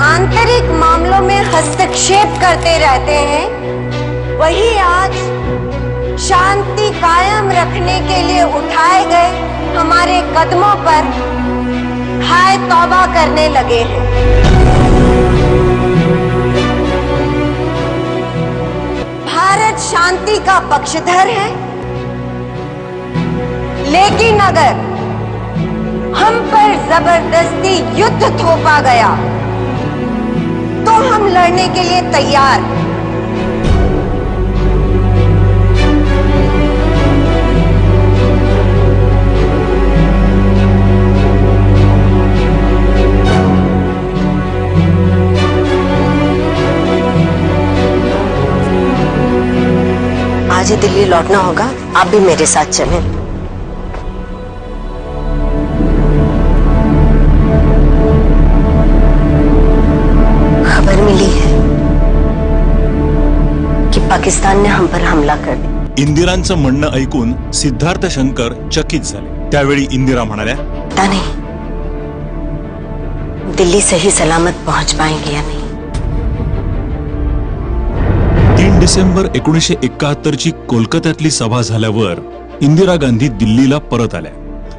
आंतरिक मामलों में हस्तक्षेप करते रहते हैं, वही आज शांति कायम रखने के लिए उठाए गए हमारे कदमों पर हाय तौबा करने लगे हैं। भारत शांति का पक्षधर है, लेकिन अगर हम पर जबरदस्ती युद्ध थोपा गया तो हम लड़ने के लिए तैयार। आज ही दिल्ली लौटना होगा, आप भी मेरे साथ चलें। मिली है कि पाकिस्तान ने हम पर हमला कर दिया। इंदिरांचं म्हणणं ऐकून सिद्धार्थ शंकर चकित झाले। त्यावेळी इंदिरा म्हणाल्या, पता नहीं दिल्ली सही सलामत पहुंच पाएंगे या नहीं। 3 डिसेंबर 1971 ची कोलकात्यातली सभा झाल्यावर इंदिरा गांधी दिल्लीला परत आल्या,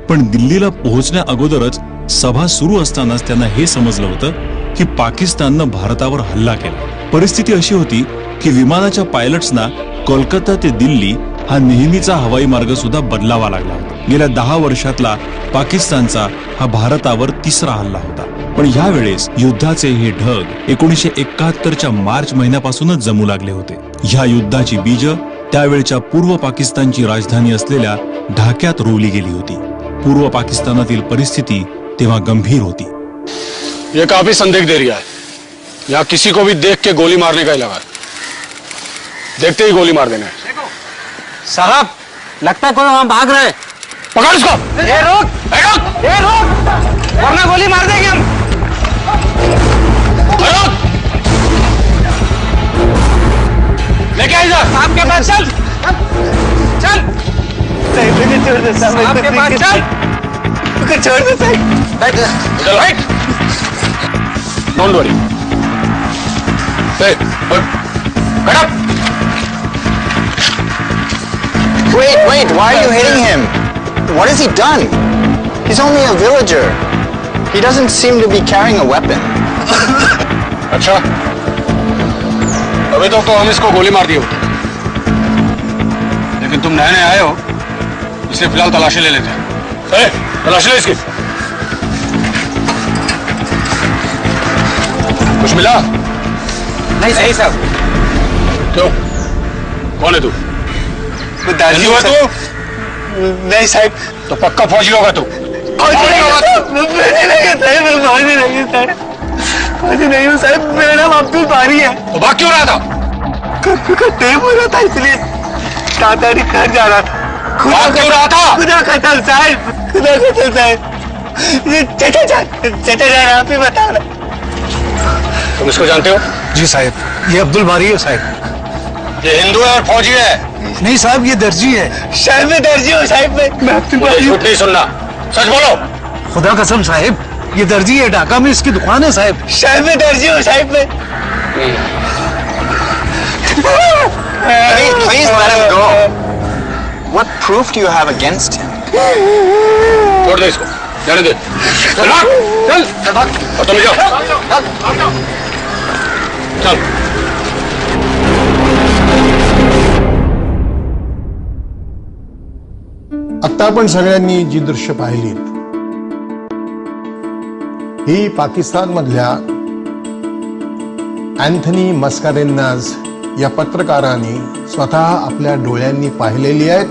पण दिल्लीला पोहोचण्या अगोदरच सभा सुरू असतानाच त्यांना हे समजलं होतं की पाकिस्ताननं भारतावर हल्ला केला। परिस्थिती अशी होती की विमानाच्या पायलट्सना कोलकाता ते दिल्ली हा नेहमीचा हवाई मार्ग सुद्धा बदलावा लागला होता। गेल्या 10 वर्षातला पाकिस्तानचा हा भारतावर तिसरा हल्ला होता, पण ह्या वेळेस युद्धाचे हे ढग 1971 च्या मार्च महिन्यापासूनच जमू लागले होते। ह्या युद्धाची बीज त्यावेळच्या पूर्व पाकिस्तानची राजधानी असलेल्या ढाक्यात रोवली गेली होती। पूर्व पाकिस्तानातील परिस्थिती तेव्हा गंभीर होती। ये काफी संदिग्ध एरिया है, यहाँ किसी को भी देख के गोली मारने का ही लगा, देखते ही गोली मार देना है। साहब लगता है कोई वहां भाग रहे। पकड़ इसको। ये रोक, ये रोक, वरना गोली मार देंगे हम। लेके आई इधर। आपके पास चल, चल। छोड़ दे साहब, आपके पास चल, छोड़ दे साहब। Right, don't worry. Get up! Wait, why are you hitting him? What has he done? He's only a villager. He doesn't seem to be carrying a weapon. अच्छा, अभी तो हम इसको गोली मार दी होती, लेकिन तुम नए आए हो, इसलिए फिलहाल तलाशी ले लेते हैं। तलाशी ले इसकी। कुछ मिला? नहीं सही साहब। क्यों? कौन है तू? दादी हुआ तू? नहीं साहब। तो पक्का फौजी होगा तू। फौजी नहीं हूँ साहब, मेरा नाम अब्दुल बारी है। तो भाग क्यों रहा था? टाइम हो रहा था इसलिए तातारी घर जा रहा था। भाग क्यों रहा था? खुदा कसम साहब, खुदा कसम साहब। ये चचा जान आप ही बता रहे। तुम इसको जानते हो? जी साहब, ये अब्दुल बारी है साहब। ये हिंदू है और फौजी है। नहीं साहब, ये दर्जी है। शायद मैं दर्जी हूँ साहब। मैं अब्दुल बारी हूँ। झूठ नहीं सुनना, सच बोलो। खुदा कसम साहब, ये दर्जी है, ढाका में इसकी दुकान है साहब। शायद मैं दर्जी हूँ साहब। मैं Please let him go. What proof do you have against him? छोड़ दे इसको, जाने दे। चल और तुम जाओ। चल। आता आपण सगळ्यांनी जी दृश्य पाहिलीत ही पाकिस्तान मधल्या अँथनी मस्कारेन्नाज या पत्रकारांनी स्वतः आपल्या डोळ्यांनी पाहिलेली आहेत,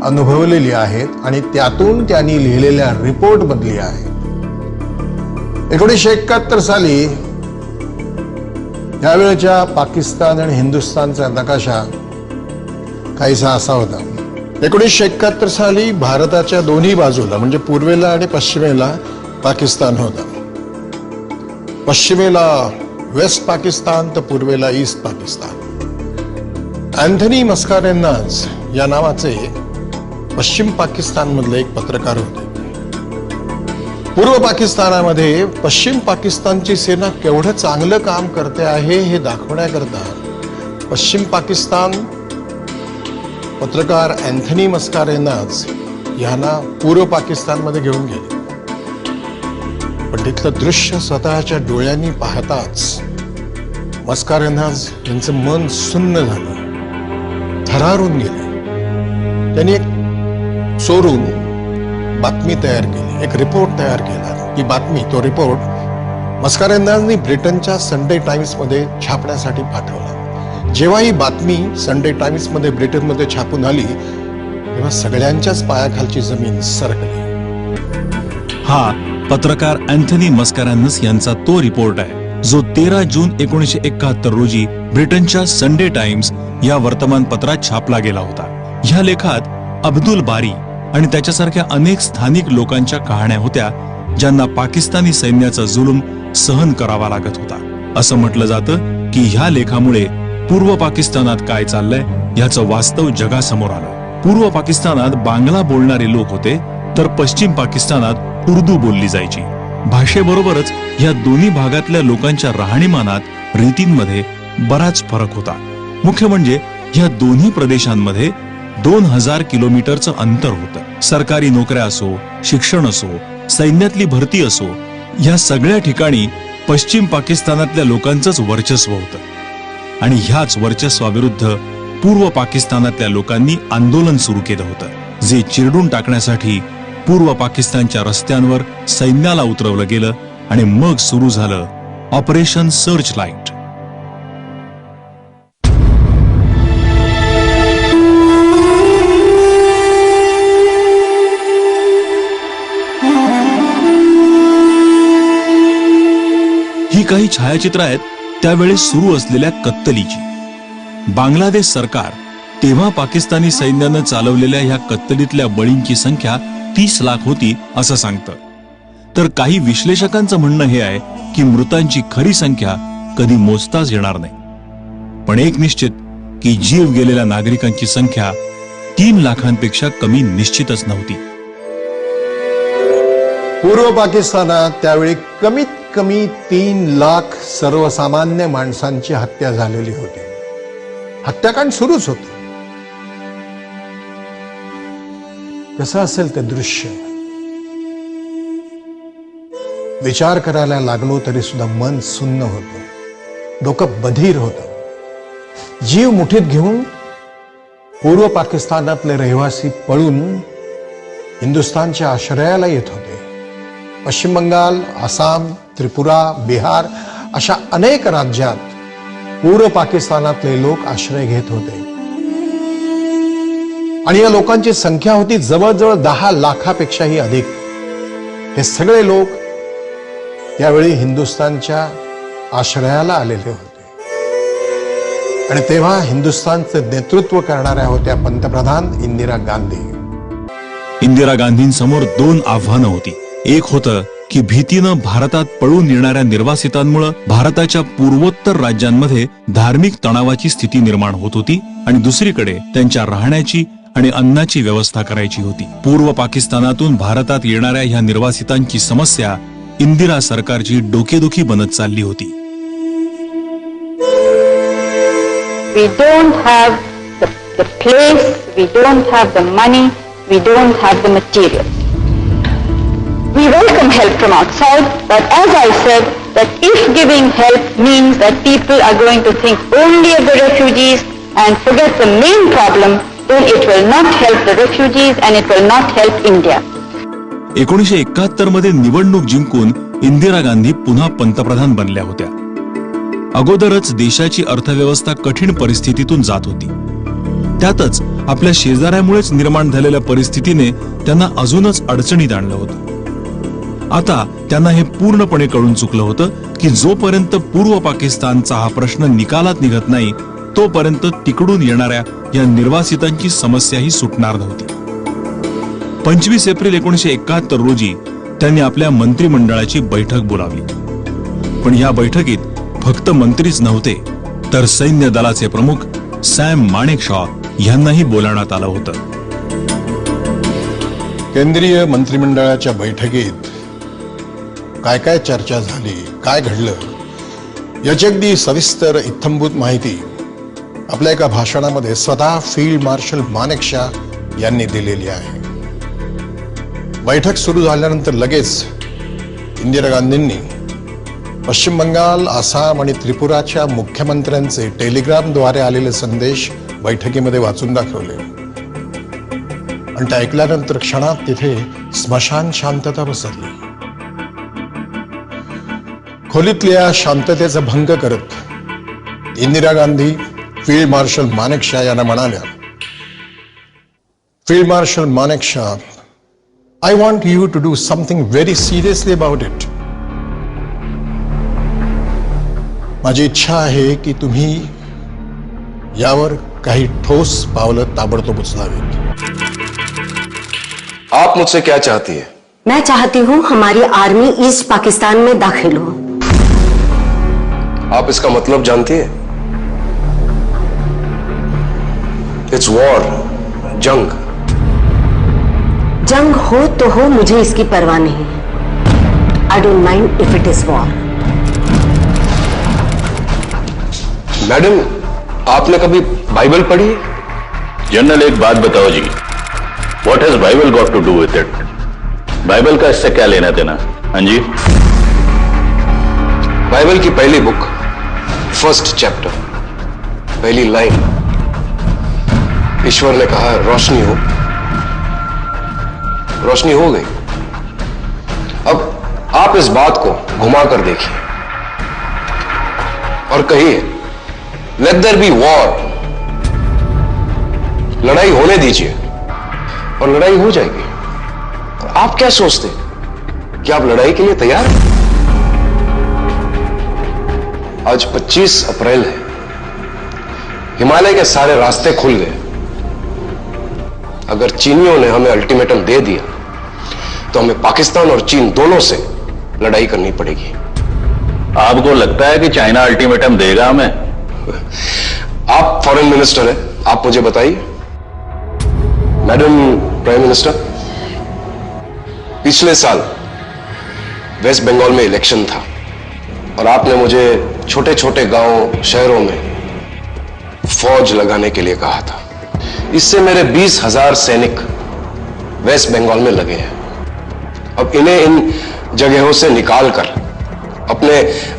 अनुभवलेली आहेत आणि त्यातून त्यांनी लिहिलेल्या रिपोर्ट मधली आहे। 1971 साली यावेळच्या पाकिस्तान आणि हिंदुस्थानचा नकाशा काहीसा असा होता. 1971 साली भारताच्या दोन्ही बाजूला म्हणजे पूर्वेला आणि पश्चिमेला पाकिस्तान होता. पश्चिमेला वेस्ट पाकिस्तान तर पूर्वेला ईस्ट पाकिस्तान. अँथनी मस्कारेन्नाज या नावाचे पश्चिम पाकिस्तानमधले एक पत्रकार होते. पूर्व पाकिस्तानामध्ये पश्चिम पाकिस्तानची सेना केवढं चांगलं काम करते आहे हे दाखवण्याकरता पश्चिम पाकिस्तान पत्रकार अँथनी मस्कारेन्नाज यांना पूर्व पाकिस्तानमध्ये घेऊन गेले. पण तिथलं दृश्य स्वतःच्या डोळ्यांनी पाहताच मस्कारेन्नाज यांचं मन सुन्न झालं, थरारून गेले. त्यांनी एक चोरून बातमी तयार केली, एक रिपोर्ट तयार केला. ती बातमी, तो रिपोर्ट मस्कारेन्नाजनी ब्रिटनच्या संडे टाइम्समध्ये छापण्यासाठी पाठवला. जेव्हा ही बातमी संडे टाइम्समध्ये ब्रिटनमध्ये छापून आली तेव्हा सगळ्यांच्याच पायाखालची जमीन सरकली. हा पत्रकार अँथनी मस्कारेन्नाज यांचा तो रिपोर्ट आहे जो 13 जून 1971 रोजी ब्रिटनच्या संडे टाइम्स या वर्तमानपत्रात छापला गेला होता. ह्या लेखात अब्दुल बारी आणि त्याच्यासारख्या अनेक स्थानिक लोकांच्या कहाण्या होत्या ज्यांना पाकिस्तानी सैन्याचा जुलूम सहन करावा लागत होता. असं म्हटलं जातं की ह्या लेखामुळे पूर्व पाकिस्तानात काय चाललंय ह्याचं वास्तव जगासमोर आलं. पूर्व पाकिस्तानात बांगला बोलणारे लोक होते तर पश्चिम पाकिस्तानात उर्दू बोलली जायची. भाषेबरोबरच या दोन्ही भागातल्या लोकांच्या राहणीमानात, रीतींमध्ये बराच फरक होता. मुख्य म्हणजे या दोन्ही प्रदेशांमध्ये 2000 किलोमीटरचं अंतर होतं. सरकारी नोकऱ्या असो, शिक्षण असो, सैन्यातली भरती असो, या सगळ्या ठिकाणी पश्चिम पाकिस्तानातल्या लोकांचंच वर्चस्व होतं. आणि ह्याच वर्चस्वाविरुद्ध पूर्व पाकिस्तानातल्या लोकांनी आंदोलन सुरू केलं होतं, जे चिरडून टाकण्यासाठी पूर्व पाकिस्तानच्या रस्त्यांवर सैन्याला उतरवलं गेलं आणि मग सुरू झालं ऑपरेशन सर्च लाईट. ही काही छायाचित्र आहेत त्यावेळेस सुरू असलेल्या कत्तलीची. बांगलादेश सरकार तेव्हा पाकिस्तानी सैन्यानं चालवलेल्या ह्या कत्तलीतल्या बळींची संख्या 30 लाख होती असं सांगतं. तर काही विश्लेषकांचं म्हणणं हे आहे की मृतांची खरी संख्या कधी मोजताच येणार नाही. पण एक निश्चित की जीव गेलेल्या नागरिकांची संख्या 3 लाखांपेक्षा कमी निश्चितच नव्हती. पूर्व पाकिस्तानात त्यावेळी कमीत कमी 3 लाख सर्वसामान्य माणसांची हत्या झालेली होती. हत्याकांड सुरूच होतं. कसं असेल ते दृश्य विचार करायला लागलो तरी सुद्धा मन सुन्न होतं, डोकं बधीर होतं. जीव मुठीत घेऊन पूर्व पाकिस्तानातले रहिवासी पळून हिंदुस्थानच्या आश्रयाला येत होते. पश्चिम बंगाल, आसाम, त्रिपुरा, बिहार अशा अनेक राज्यात पूर्व पाकिस्तानातले लोक आश्रय घेत होते. आणि या लोकांची संख्या होती जवळजवळ 10 लाखापेक्षाही अधिक. हे सगळे लोक त्यावेळी हिंदुस्थानच्या आश्रयाला आलेले होते. आणि तेव्हा हिंदुस्थानचं नेतृत्व करणाऱ्या होत्या पंतप्रधान इंदिरा गांधी. इंदिरा गांधींसमोर 2 आव्हानं होती. एक होतं की भीतीनं भारतात पळून येणाऱ्या निर्वासितांमुळे भारताच्या पूर्वोत्तर राज्यांमध्ये धार्मिक तणावाची स्थिती निर्माण होत होती आणि दुसरीकडे त्यांच्या राहण्याची आणि अन्नाची व्यवस्था करायची होती. पूर्व पाकिस्तानातून भारतात येणाऱ्या ह्या निर्वासितांची समस्या इंदिरा सरकारची डोकेदुखी बनत चालली होती. We don't have the place, we don't have the money, we don't have the material. We welcome help from outside, but as I said, that if giving help means that people are going to think only of the refugees and forget the main problem, then it will not help the refugees and it will not help India. 1971 मध्ये निवडणूक जिंकून इंदिरा गांधी पुन्हा पंतप्रधान बनल्या होत्या. अगोदरच देशाची अर्थव्यवस्था कठीण परिस्थितीतून जात होती. त्यातच आपल्या शेजाऱ्यामुळेच निर्माण झालेल्या परिस्थितीने त्यांना अजूनच अडचणीत आणलं होतं. आता त्यांना हे पूर्णपणे कळून चुकलं होतं की जोपर्यंत पूर्व पाकिस्तानचा हा प्रश्न निकालात निघत नाही तोपर्यंत तिकडून येणाऱ्या या निर्वासितांची समस्याही सुटणार नव्हती. 25 एप्रिल 1971 रोजी त्यांनी आपल्या मंत्रिमंडळाची बैठक बोलावली. पण या बैठकीत फक्त मंत्रीच नव्हते, तर सैन्य दलाचे प्रमुख सॅम माणेकशॉ यांनाही बोलावण्यात आलं होतं. केंद्रीय मंत्रिमंडळाच्या बैठकीत काय काय चर्चा झाली, काय घडलं याची अगदी सविस्तर इत्थंभूत माहिती आपल्या एका भाषणामध्ये स्वतः फील्ड मार्शल मानेकशॉ यांनी दिलेली आहे. बैठक सुरू झाल्यानंतर लगेच इंदिरा गांधींनी पश्चिम बंगाल, आसाम आणि त्रिपुराच्या मुख्यमंत्र्यांचे टेलिग्रामद्वारे आलेले संदेश बैठकीमध्ये वाचून दाखवले आणि ते ऐकल्यानंतर क्षणात तिथे स्मशान शांतता पसरली. खोलीतल्या शांततेचा भंग करत इंदिरा गांधी फील्ड मार्शल मानेकशॉ यांना म्हणाल्या, field marshal Manekshaw, I want you to do something very seriously about it. माझी इच्छा आहे की तुम्ही यावर काही ठोस पावलं ताबडतोब उचलावीत. आप मुझसे क्या चाहती है? मैं चाहती हूँ हमारी आर्मी ईस्ट पाकिस्तान में दाखिल हो. आप इसका मतलब जानती है? इट्स वॉर, जंग. जंग हो तो हो, मुझे इसकी परवाह नहीं. I don't mind if it is war. Madam, आपने कभी बाइबल पढ़ी है? जनरल, एक बात बताओ जी, what has Bible got to do with it? Bible का इससे क्या लेना देना? हाँ जी, बाइबल की पहली बुक, फर्स्ट चैप्टर, पहली लाइन, ईश्वर ने कहा रोशनी हो, रोशनी हो गई. अब आप इस बात को घुमा कर देखिए और कहिए, लेट देयर बी वॉर. लड़ाई होने दीजिए और लड़ाई हो जाएगी. और आप क्या सोचते कि आप लड़ाई के लिए तैयार हैं? आज 25 अप्रैल है. हिमालय के सारे रास्ते खुल गए. अगर चीनियों ने हमें अल्टीमेटम दे दिया तो हमें पाकिस्तान और चीन दोनों से लड़ाई करनी पड़ेगी. आपको लगता है कि चाइना अल्टीमेटम देगा हमें? आप फॉरेन मिनिस्टर हैं, आप मुझे बताइए. मैडम प्राइम मिनिस्टर, पिछले साल वेस्ट बंगाल में इलेक्शन था और आपने मुझे छोटे छोटे गांव, शहरों में फौज लगाने के लिए कहा था. इससे मेरे 20,000 सैनिक वेस्ट बंगाल में लगे हैं. अब इन्हें इन जगहों से निकालकर अपने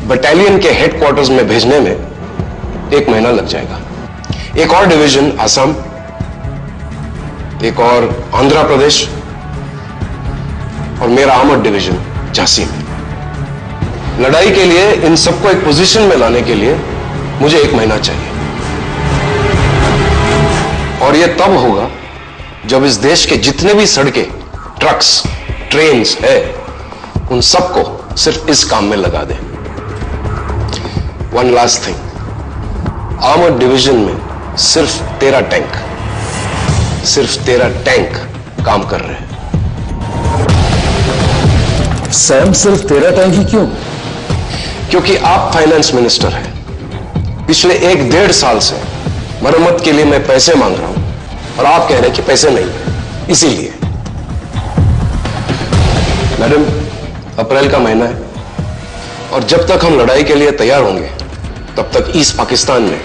बटालियन के हेडक्वार्टर्स में भेजने में 1 महीना लग जाएगा. एक और डिवीजन असम, एक और आंध्र प्रदेश और मेरा आमद डिवीजन झांसी में. लड़ाई के लिए इन सबको एक पोजीशन में लाने के लिए मुझे 1 महीना चाहिए. और यह तब होगा जब इस देश के जितने भी सड़कें, ट्रक्स, ट्रेन्स है, उन सबको सिर्फ इस काम में लगा दें. One last thing, armoured division में सिर्फ 13 टैंक काम कर रहे हैं. सैम, सिर्फ 13 टैंक ही क्यों? क्योंकि आप फाइनेंस मिनिस्टर हैं. पिछले 1-1.5 साल से मरम्मत के लिए मैं पैसे मांग रहा हूं और आप कह रहे हैं कि पैसे नहीं है. इसीलिए मैडम, अप्रैल का महीना है और जब तक हम लड़ाई के लिए तैयार होंगे तब तक ईस्ट पाकिस्तान में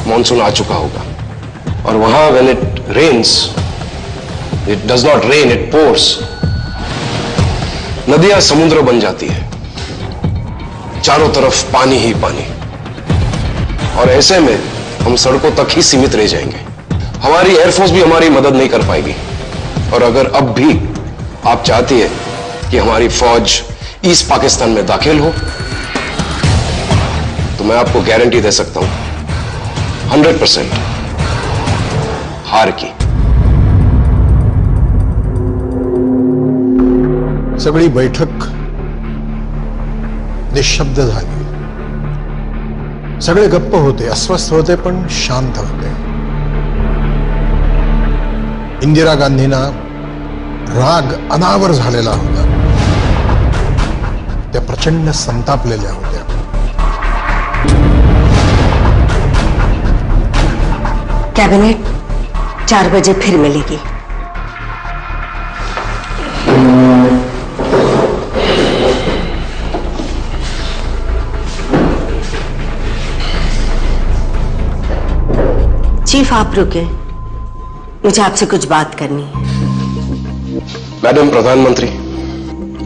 मॉनसून आ चुका होगा. और वहां when it rains, it does not rain, it pours. नदियां समुद्र बन जाती है, चारों तरफ पानी ही पानी. और ऐसे में हम सड़कों तक ही सीमित रह जाएंगे. हमारी एयरफोर्स भी हमारी मदद नहीं कर पाएगी. और अगर अब भी आप चाहती है कि हमारी फौज ईस्ट पाकिस्तान में दाखिल हो, तो मैं आपको गारंटी दे सकता हूं 100% हार की. सगळी बैठक निशब्द झाली. सगळे गप्प होते, अस्वस्थ होते, पण शांत होते. इंदिरा गांधींना राग अनावर झालेला होता. त्या प्रचंड संतापलेल्या होत्या. कैबिनेट 4 बजे फिर मिलेगी. चीफ आप रुके, मुझे आपसे कुछ बात करनी है. मैडम प्रधानमंत्री,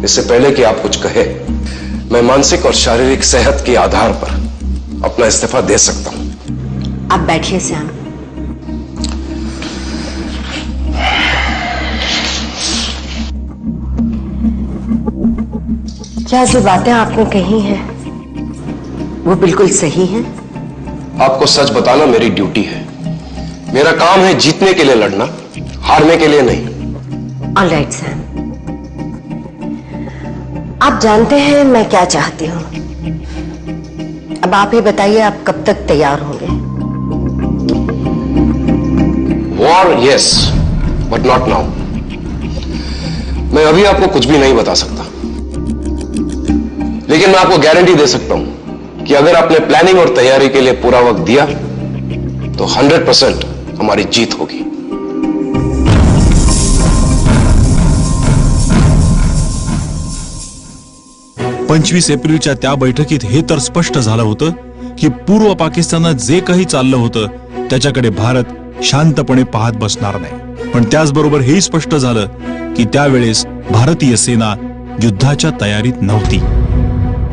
इससे पहले कि आप कुछ कहे, मैं मानसिक और शारीरिक सेहत के आधार पर अपना इस्तीफा दे सकता हूं. आप बैठिए श्याम. क्या जो बातें आपने कही हैं वो बिल्कुल सही हैं? आपको सच बताना मेरी ड्यूटी है. मेरा काम है जीतने के लिए लड़ना, हारने के लिए नहीं. ऑल राइट सैम, आप जानते हैं मैं क्या चाहती हूं. अब आप ही बताइए, आप कब तक तैयार होंगे? War yes, but not now. मैं अभी आपको कुछ भी नहीं बता सकता, लेकिन मैं आपको गारंटी दे सकता हूं कि अगर आपने प्लानिंग और तैयारी के लिए पूरा वक्त दिया तो 100% हमारी जीत होगी. 25 एप्रिलच्या त्या बैठकीत हे तर स्पष्ट झालं होतं की पूर्व पाकिस्तानात जे काही चाललं होतं त्याच्याकडे भारत शांतपणे पाहत बसणार नाही. पण त्याचबरोबर हेही स्पष्ट झालं की त्यावेळेस भारतीय सेना युद्धाच्या तयारीत नव्हती.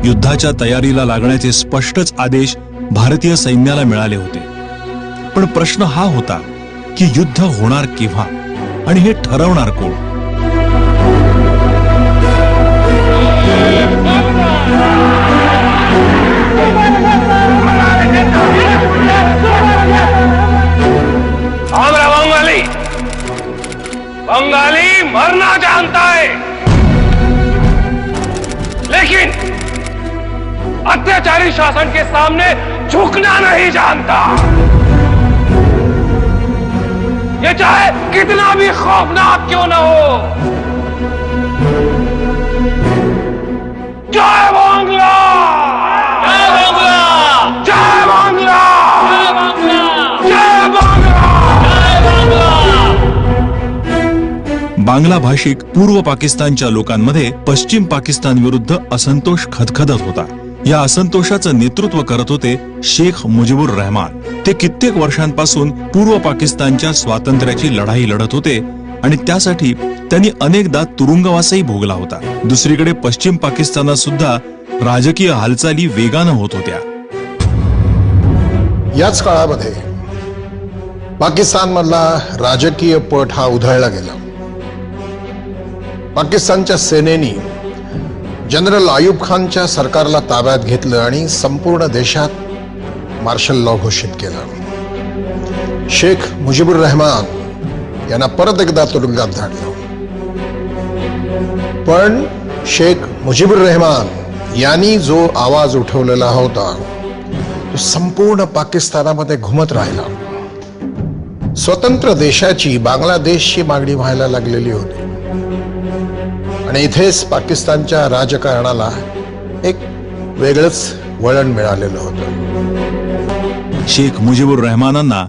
युद्धाच्या तयारीला लागण्याचे स्पष्टच आदेश भारतीय सैन्याला मिळाले होते. पण प्रश्न हा होता की युद्ध होणार केव्हा आणि हे ठरवणार कोण? हमारा बंगाली मरना जानता है, लेकिन अत्याचारी शासन के सामने झुकना नहीं जानता. ये चाहे कितना भी खौफनाक क्यों ना हो. जय बांग्ला, जय बांग्ला, जय बांग्ला, जय बांग्ला, जय बांग्ला, जय बांग्ला. बांगला भाषिक पूर्व पाकिस्तानच्या लोकांमध्ये पश्चिम पाकिस्तान विरुद्ध असंतोष खदखदत होता. या असंतोषाचं नेतृत्व करत होते शेख मुजीबुर रहमान. ते कित्येक वर्षांपासून पूर्व पाकिस्तानच्या स्वातंत्र्याची लढाई लढत होते आणि त्यासाठी त्यांनी अनेकदा तुरुंगवासही भोगला होता. दुसरीकडे पश्चिम पाकिस्तानात सुद्धा राजकीय हालचाली वेगानं होत होत्या. याच काळामध्ये पाकिस्तानमधला राजकीय पट हा उधळला गेला. पाकिस्तानच्या सेनेनी जनरल आयुब खानच्या सरकारला ताब्यात घेतलं आणि संपूर्ण देशात मार्शल लॉ घोषित केला. शेख मुजीबुर रहमान यांना परत एकदा तुरुंगात धाडलं. पण शेख मुजीबुर रहमान यांनी जो आवाज उठवलेला होता तो संपूर्ण पाकिस्तानामध्ये घुमत राहिला. स्वतंत्र देशाची बांगलादेशची मागणी व्हायला लागलेली होती आणि इथेच पाकिस्तानच्या राजकारणाला एक वेगळंच वळण मिळालेलं होतं. शेख मुजीबुर रहमानांना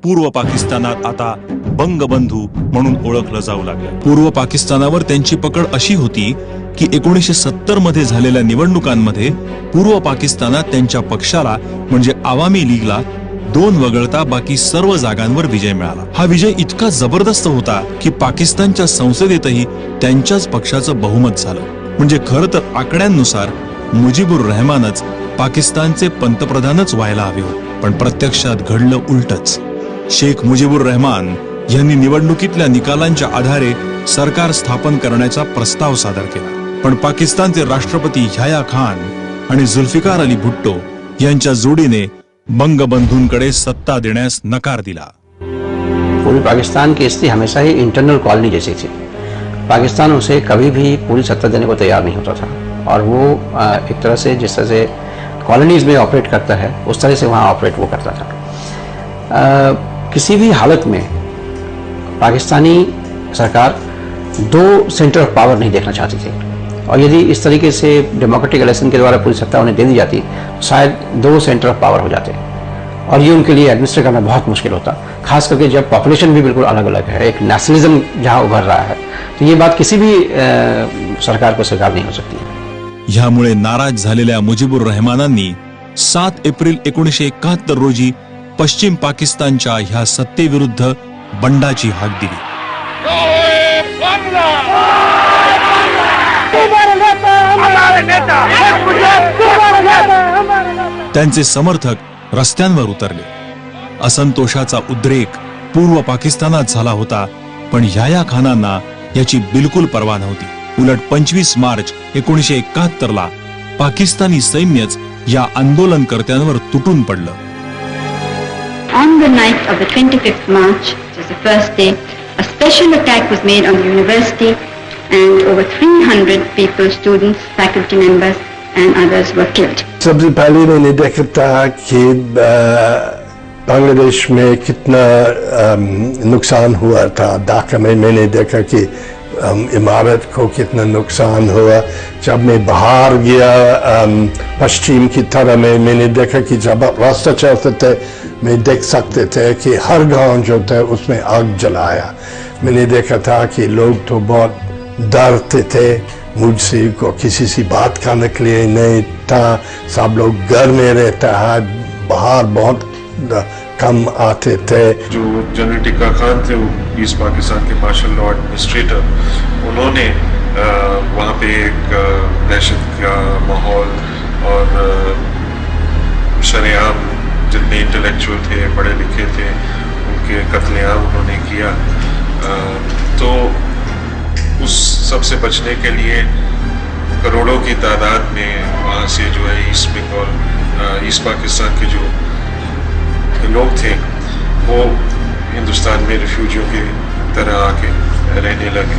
पूर्व पाकिस्तानात आता बंगबंधू म्हणून ओळखलं जाऊ लागलं. पूर्व पाकिस्तानावर त्यांची पकड अशी होती की 1970 मध्ये झालेल्या निवडणुकांमध्ये पूर्व पाकिस्तानात त्यांच्या पक्षाला म्हणजे आवामी लीगला 2 वगळता बाकी सर्व जागांवर विजय मिळाला. हा विजय इतका जबरदस्त होता की पाकिस्तानच्या संसदेतही त्यांच्याच पक्षाचं बहुमत झालं. म्हणजे खरं तर आकड्यांनुसार मुजीबुर रहमानच पाकिस्तानचे पंतप्रधानच व्हायला हवे होते. पण प्रत्यक्षात घडलं उलटच. शेख मुजीबुर रहमान यांनी निवडणुकीतल्या निकालांच्या आधारे सरकार स्थापन करण्याचा प्रस्ताव सादर केला. पण पाकिस्तानचे राष्ट्रपती याह्या खान आणि जुल्फिकार अली भुट्टो यांच्या जोडीने बंगबंधूंकडे सत्ता देण्यास नकार दिला. पूर्वी पाकिस्तान की स्थिति हमेशा ही इंटरनल कॉलोनी जैसी थी. पाकिस्तान उसे कभी भी पूरी सत्ता देने को तैयार नहीं होता था और वो एक तरह से जिस तरह से कॉलोनीज में ऑपरेट करता है उस तरह से वहाँ ऑपरेट वो करता था। किसी भी हालत में पाकिस्तानी सरकार दो सेंटर ऑफ पावर नहीं देखना चाहती थी, और यदि इस तरीके से डेमोक्रेटिक इलेक्शन के द्वारा पूरी सत्ता उन्हें दे दी जाती तो शायद दो सेंटर ऑफ पावर हो जाते, और ये उनके लिए एडमिनिस्ट्रेट करना बहुत मुश्किल होता, खास करके जब पॉपुलेशन भी बिल्कुल अलग अलग है, एक नेशनलिज्म जहां उभर रहा है, तो ये बात किसी भी सरकार को स्वीकार नहीं हो सकती। ह्यामुळे नाराज झालेल्या मुजीबुर रहमानांनी 7 एप्रिल 1971 रोजी पश्चिम पाकिस्तानच्या ह्या सत्तेविरुद्ध बंडाची हाक दिली। त्यांचे समर्थक रस्त्यांवर उतरले। असंतोषाचा उद्रेक पूर्व पाकिस्तानात झाला होता, पण याह्या खानांना याची बिलकुल पर्वा नव्हती। उलट 25 मार्च 1971 ला पाकिस्तानी सैन्यच या आंदोलनकर्त्यांवर तुटून पडलं। On the night of the 25th March, which is the first day, a special attack was made on the university, and over 300 people, students, faculty members, and others were killed. सबसे पहले मैंने देखा था कि बांग्लादेश में कितना नुकसान हुआ था। ढाका में मैंने देखा कि इमारत को कितना नुकसान हुआ। जब मैं बाहर गया पश्चिम की तरफ में, मैंने देखा कि जब रास्ता चलते थे मैं देख सकते थे कि हर गांव जो था उसमें आग जलाया। मैंने देखा था कि लोग तो बहुत डरते थे, मुझसे को किसी से बात करने के लिए नहीं था, सब लोग घर में रहता है, बाहर बहुत कम आते थे। जो जनरल टिक्का खान थे, वो ईस्ट पाकिस्तान के मार्शल लॉ एडमिनिस्ट्रेटर, उन्होंने वहाँ पे एक दहशत का माहौल और शरेआम जितने इंटेलेक्चुअल थे, पढ़े लिखे थे, उनके कत्लेआम उन्होंने किया। तो उस सब से बचने के लिए करोड़ों की तादाद में वहाँ से जो है ईस्ट बंगाल, ईस्ट पाकिस्तान के जो लोग थे वो हिंदुस्तान में रिफ्यूजियों की तरह आके रहने लगे।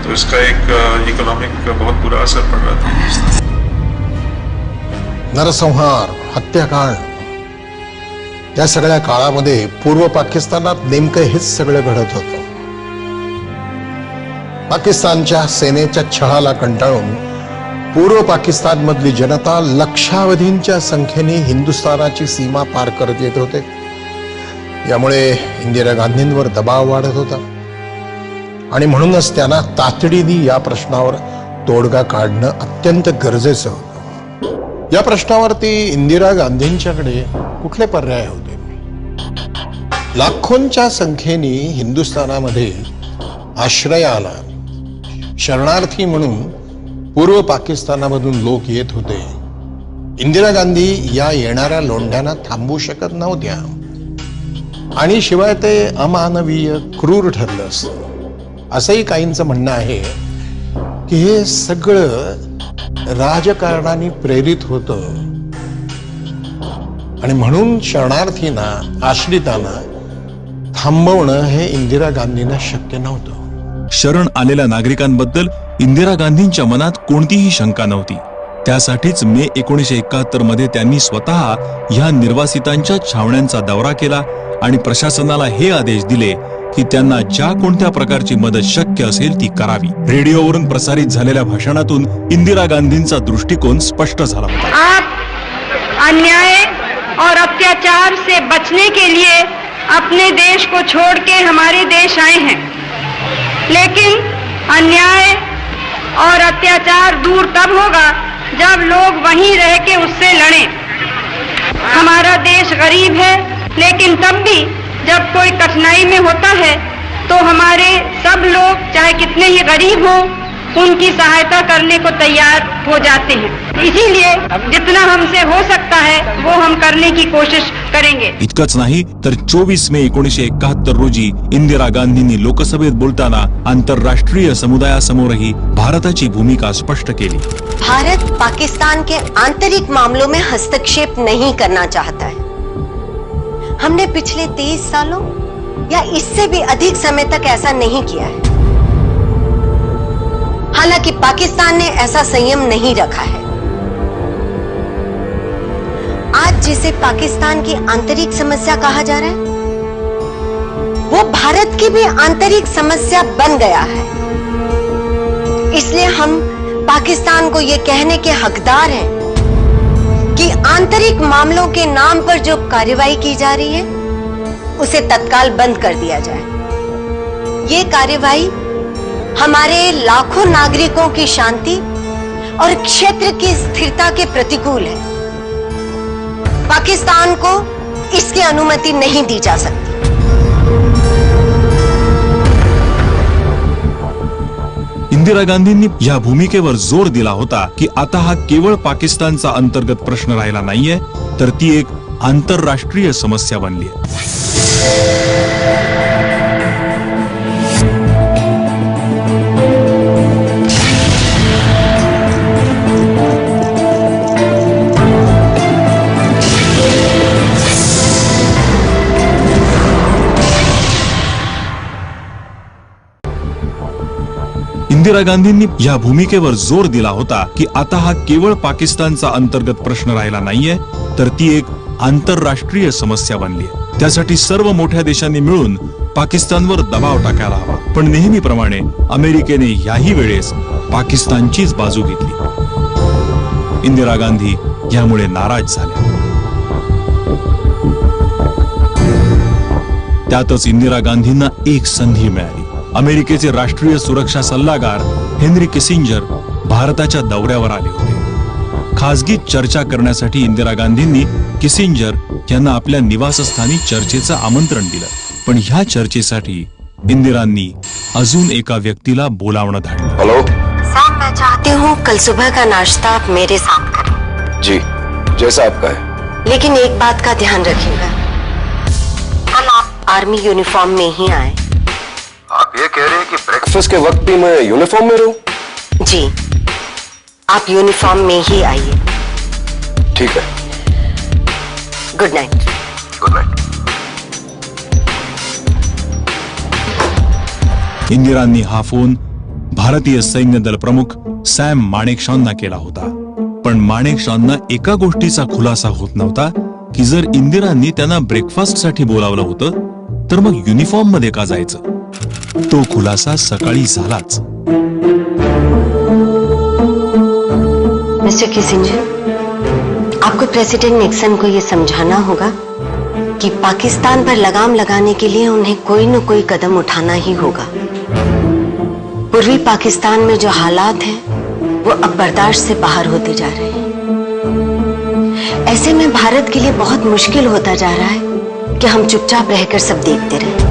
तो इसका एक इकोनॉमिक बहुत बुरा असर पड़ रहा था। नरसंहार, हत्याकांड या सगळ्या काळामध्ये पूर्व पाकिस्तानात नेमकं हेच सगळं घडत होतं। पाकिस्तानच्या सेनेच्या छळाला कंटाळून पूर्व पाकिस्तान मधली जनता लक्षावधींच्या संख्येने हिंदुस्थानाची सीमा पार करत येत होते। यामुळे इंदिरा गांधींवर दबाव वाढत होता आणि म्हणूनच त्यांना तातडीने या प्रश्नावर तोडगा काढणं अत्यंत गरजेचं होतं। या प्रश्नावरती इंदिरा गांधींच्याकडे कुठले पर्याय होते? लाखोंच्या संख्येने हिंदुस्थानामध्ये आश्रयाला शरणार्थी म्हणून पूर्व पाकिस्तानामधून लोक येत होते। इंदिरा गांधी या येणाऱ्या लोंढ्यांना थांबवू शकत नव्हत्या आणि शिवाय ते अमानवीय, क्रूर ठरलं असतं। असंही काहींचं म्हणणं आहे की हे सगळं राजकारणाने प्रेरित होतं आणि म्हणून शरणार्थींना, आश्रितांना थांबवणं हे इंदिरा गांधींना शक्य नव्हतं। शरण आलेल्या नागरिकांबद्दल इंदिरा गांधींच्या मनात कोणतीही शंका नव्हती। त्यासाठीच मे 1971 मध्ये त्यांनी स्वतः ह्या निर्वासितांच्या छावण्यांचा दौरा केला आणि प्रशासनाला हे आदेश दिले की त्यांना ज्या कोणत्या प्रकारची मदत शक्य असेल ती करावी। रेडिओवरून प्रसारित झालेल्या भाषणातून इंदिरा गांधींचा दृष्टिकोन स्पष्ट झाला होता। आप अन्याय और अत्याचार से बचने के लिए अपने देश को छोड़ के हमारे देश आए हैं, लेकिन अन्याय और अत्याचार दूर तब होगा जब लोग वहीं रह के उससे लड़ें। हमारा देश गरीब है, लेकिन तब भी जब कोई कठिनाई में होता है तो हमारे सब लोग, चाहे कितने ही गरीब हो, उनकी सहायता करने को तैयार हो जाते हैं। इसीलिए जितना हमसे हो सकता है वो हम करने की कोशिश करेंगे। इतकंच नाही तर 24 मे 1971 रोजी इंदिरा गांधींनी लोकसभेत बोलताना आंतरराष्ट्रीय समुदायासमोरही भारताची भूमिका स्पष्ट केली। भारत पाकिस्तान के आंतरिक मामलों में हस्तक्षेप नहीं करना चाहता है। हमने पिछले 23 सालों या इससे भी अधिक समय तक ऐसा नहीं किया है। हालांकि पाकिस्तान ने ऐसा संयम नहीं रखा है। जिसे पाकिस्तान की आंतरिक समस्या कहा जा रहा है, वो भारत की भी आंतरिक समस्या बन गया है। इसलिए हम पाकिस्तान को ये कहने के हकदार हैं कि आंतरिक मामलों के नाम पर जो कार्रवाई की जा रही है उसे तत्काल बंद कर दिया जाए। ये कार्रवाई हमारे लाखों नागरिकों की शांति और क्षेत्र की स्थिरता के प्रतिकूल है। पाकिस्तान को इसकी अनुमति नहीं दी जा सकती। इंदिरा गांधींनी या भूमिकेवर जोर दिला होता की आता हा केवळ पाकिस्तानचा अंतर्गत प्रश्न राहिला नाहीये, तर ती एक आंतरराष्ट्रीय समस्या बनली आहे। इंदिरा गांधींनी या भूमिकेवर जोर दिला होता की आता हा केवळ पाकिस्तानचा अंतर्गत प्रश्न राहिला नाहीये, तर ती एक आंतरराष्ट्रीय समस्या बनली आहे। त्यासाठी सर्व मोठ्या देशांनी मिळून पाकिस्तानवर दबाव टाकायला हवा। पण नेहमीप्रमाणे अमेरिकेने याही वेळेस पाकिस्तानचीच बाजू घेतली। इंदिरा गांधी यामुळे नाराज झाल्या। त्यातच इंदिरा गांधींना एक संधी मिळाली। अमेरिकेचे राष्ट्रीय सुरक्षा सल्लागार हेनरी किसिंजर भारताच्या दौऱ्यावर आले होते। खासगी चर्चा करण्यासाठी इंदिरा गांधींनी किसिंजर यांना आपल्या निवासस्थानी चर्चेचं आमंत्रण दिलं। पण ह्या चर्चेसाठी इंदिरांनी अजून एका व्यक्तीला बोलावणं धाडलं। हेलो सैम, मैं चाहती हूँ कल सुबह का नाश्ता आप मेरे साथ करें। जी, जैसा आपका है। लेकिन एक बात का ध्यान रखिएगा, कल आप आर्मी यूनिफॉर्म में ही आए। आप ये कह रहे हैं कि ब्रेकफास्ट के वक्त भी मैं यूनिफॉर्म में रहूं? जी, आप यूनिफॉर्म में ही आइए। ठीक है। Good night. Good night. इंदिरांनी हा फोन भारतीय सैन्य दल प्रमुख सॅम माणेकशॉंना केला होता। पण माणेकशॉंना एका गोष्टीचा खुलासा होत नव्हता की जर इंदिरांनी त्यांना ब्रेकफास्टसाठी बोलावलं होतं तर मग युनिफॉर्म मध्ये का जायचं। तो खुलासा सकाळी झालाच। मिस्टर किसिंजर, आपको प्रेसिडेंट निक्सन को यह समझाना होगा कि पाकिस्तान पर लगाम लगाने के लिए उन्हें कोई न कोई कदम उठाना ही होगा। पूर्वी पाकिस्तान में जो हालात हैं वो अब बर्दाश्त से बाहर होते जा रहे हैं। ऐसे में भारत के लिए बहुत मुश्किल होता जा रहा है कि हम चुपचाप रहकर सब देखते रहें।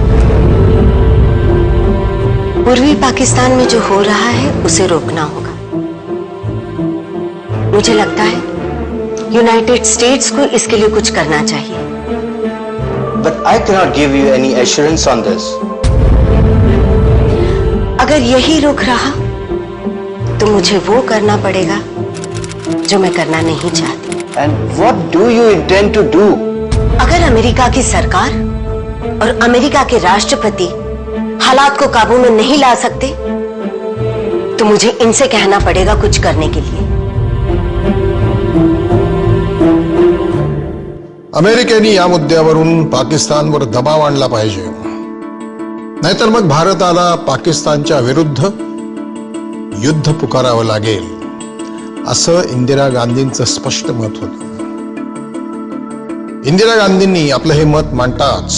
पूर्वी पाकिस्तान में जो हो रहा है उसे रोकना होगा। मुझे लगता है यूनाइटेड स्टेट्स को इसके लिए कुछ करना चाहिए। But I cannot give you any assurance on this. अगर यही रुक रहा तो मुझे वो करना पड़ेगा जो मैं करना नहीं चाहती। And what do you intend to do? अगर अमेरिका की सरकार और अमेरिका के राष्ट्रपति हालात को काबू में नहीं ला सकते तो मुझे इनसे कहना पड़ेगा कुछ करने के लिए। अमेरिकेने या मुद्द्यावरून पाकिस्तानवर दबाव आणला पाहिजे, नाहीतर मग भारताला पाकिस्तानच्या विरुद्ध युद्ध पुकारावं लागेल, असं इंदिरा गांधींचं स्पष्ट मत होतं। इंदिरा गांधींनी आपलं हे मत मांडताच